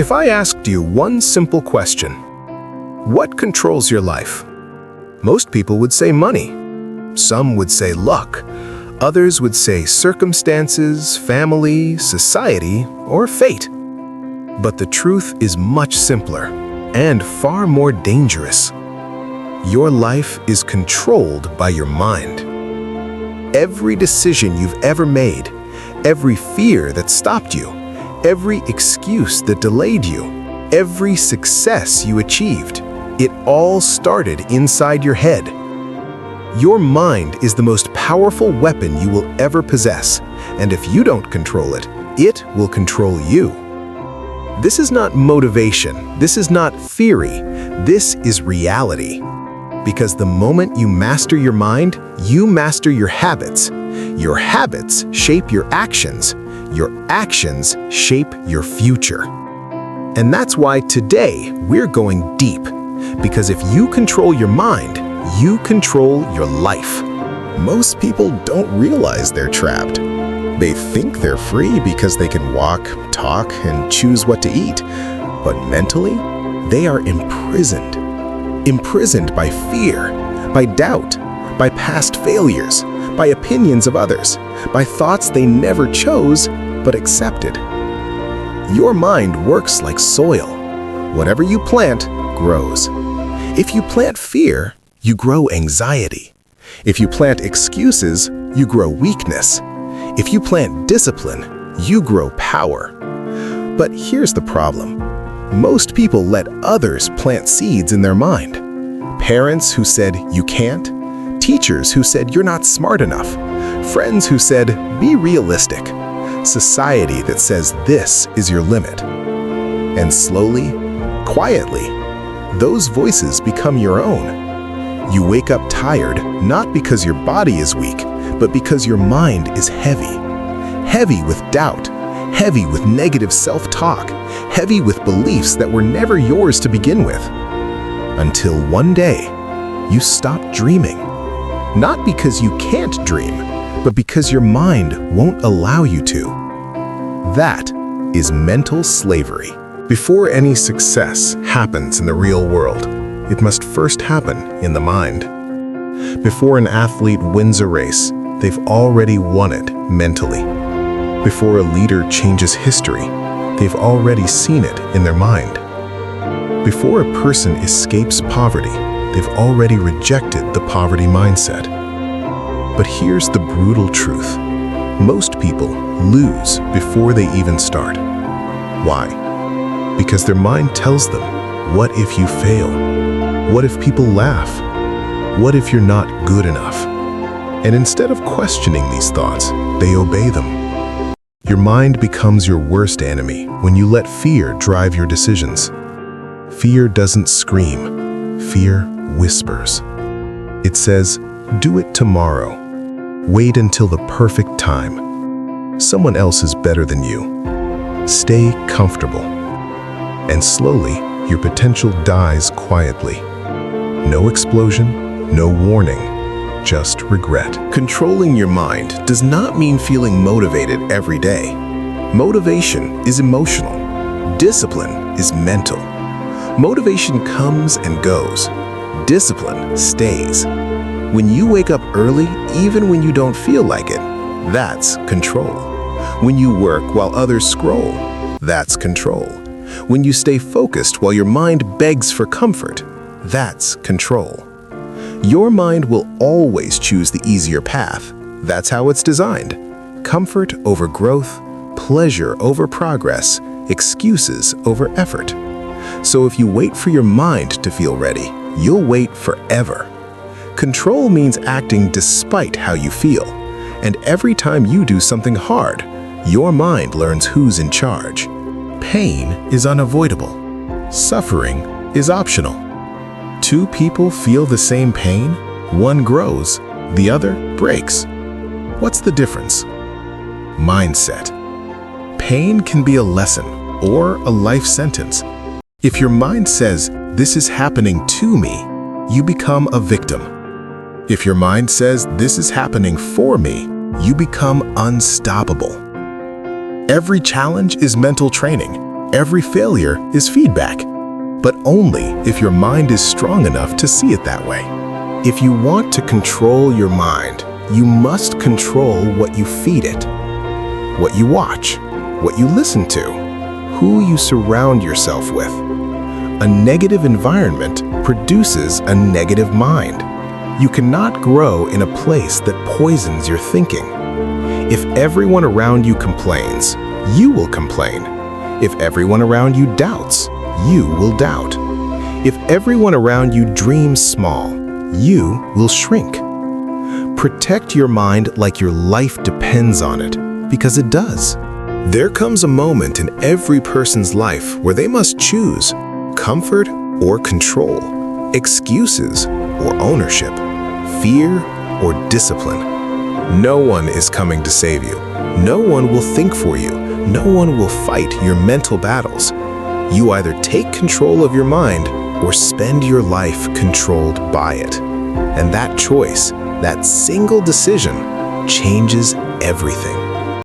If I asked you one simple question, what controls your life? Most people would say money. Some would say luck. Others would say circumstances, family, society, or fate. But the truth is much simpler and far more dangerous. Your life is controlled by your mind. Every decision you've ever made, every fear that stopped you, every excuse that delayed you, every success you achieved, it all started inside your head. Your mind is the most powerful weapon you will ever possess, and if you don't control it, it will control you. This is not motivation, this is not theory, this is reality. Because the moment you master your mind, you master your habits. Your habits shape your actions shape your future. And that's why today we're going deep. Because if you control your mind, you control your life. Most people don't realize they're trapped. They think they're free because they can walk, talk, and choose what to eat. But mentally, they are imprisoned. Imprisoned by fear, by doubt, by past failures, by opinions of others, by thoughts they never chose but accepted. Your mind works like soil. Whatever you plant grows. If you plant fear, you grow anxiety. If you plant excuses, you grow weakness. If you plant discipline, you grow power. But here's the problem. Most people let others plant seeds in their mind. Parents who said you can't, teachers who said you're not smart enough, friends who said be realistic, society that says this is your limit. And slowly, quietly, those voices become your own. You wake up tired not because your body is weak, but because your mind is heavy. Heavy with doubt, heavy with negative self-talk, heavy with beliefs that were never yours to begin with. Until one day, you stop dreaming. Not because you can't dream, but because your mind won't allow you to. That is mental slavery. Before any success happens in the real world, it must first happen in the mind. Before an athlete wins a race, they've already won it mentally. Before a leader changes history, they've already seen it in their mind. Before a person escapes poverty, they've already rejected the poverty mindset. But here's the brutal truth. Most people lose before they even start. Why? Because their mind tells them, what if you fail? What if people laugh? What if you're not good enough? And instead of questioning these thoughts, they obey them. Your mind becomes your worst enemy when you let fear drive your decisions. Fear doesn't scream. Fear whispers. It says, do it tomorrow. Wait until the perfect time. Someone else is better than you. Stay comfortable. And slowly, your potential dies quietly. No explosion, no warning, just regret. Controlling your mind does not mean feeling motivated every day. Motivation is emotional. Discipline is mental. Motivation comes and goes. Discipline stays. When you wake up early, even when you don't feel like it, that's control. When you work while others scroll, that's control. When you stay focused while your mind begs for comfort, that's control. Your mind will always choose the easier path. That's how it's designed. Comfort over growth, pleasure over progress, excuses over effort. So if you wait for your mind to feel ready, you'll wait forever. Control means acting despite how you feel. And every time you do something hard, your mind learns who's in charge. Pain is unavoidable. Suffering is optional. Two people feel the same pain, one grows, the other breaks. What's the difference? Mindset. Pain can be a lesson or a life sentence. If your mind says, this is happening to me, you become a victim. If your mind says, this is happening for me, you become unstoppable. Every challenge is mental training. Every failure is feedback, but only if your mind is strong enough to see it that way. If you want to control your mind, you must control what you feed it, what you watch, what you listen to, who you surround yourself with. A negative environment produces a negative mind. You cannot grow in a place that poisons your thinking. If everyone around you complains, you will complain. If everyone around you doubts, you will doubt. If everyone around you dreams small, you will shrink. Protect your mind like your life depends on it, because it does. There comes a moment in every person's life where they must choose comfort or control, excuses or ownership, fear or discipline. No one is coming to save you. No one will think for you. No one will fight your mental battles. You either take control of your mind or spend your life controlled by it. And that choice, that single decision, changes everything.